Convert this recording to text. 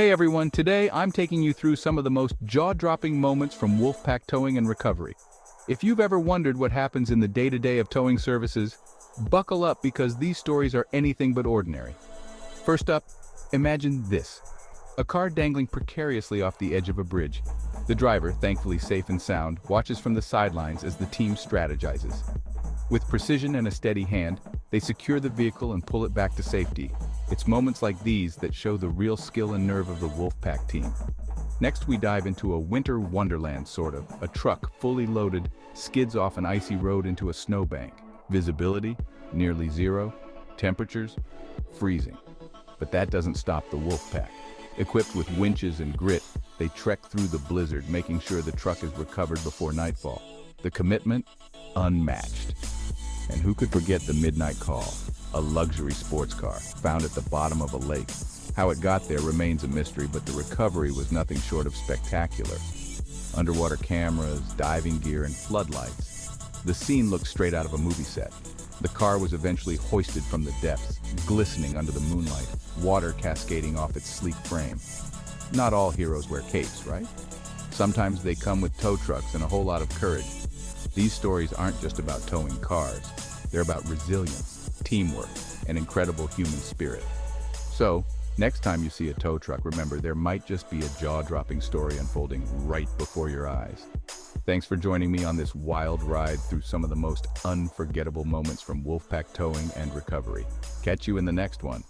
Hey everyone, today I'm taking you through some of the most jaw-dropping moments from WolfPack Towing and Recovery. If you've ever wondered what happens in the day-to-day of towing services, buckle up because these stories are anything but ordinary. First up, imagine this. A car dangling precariously off the edge of a bridge. The driver, thankfully safe and sound, watches from the sidelines as the team strategizes. With precision and a steady hand, they secure the vehicle and pull it back to safety. It's moments like these that show the real skill and nerve of the WolfPack team. Next, we dive into a winter wonderland, sort of. A truck, fully loaded, skids off an icy road into a snowbank. Visibility, nearly zero. Temperatures, freezing. But that doesn't stop the WolfPack. Equipped with winches and grit, they trek through the blizzard, making sure the truck is recovered before nightfall. The commitment, unmatched. And who could forget the midnight call? A luxury sports car found at the bottom of a lake. How it got there remains a mystery, but the recovery was nothing short of spectacular. Underwater cameras, diving gear, and floodlights. The scene looked straight out of a movie set. The car was eventually hoisted from the depths, glistening under the moonlight, water cascading off its sleek frame. Not all heroes wear capes, right? Sometimes they come with tow trucks and a whole lot of courage. These stories aren't just about towing cars. They're about resilience, teamwork, and incredible human spirit. So, next time you see a tow truck, remember there might just be a jaw-dropping story unfolding right before your eyes. Thanks for joining me on this wild ride through some of the most unforgettable moments from WolfPack Towing and Recovery. Catch you in the next one.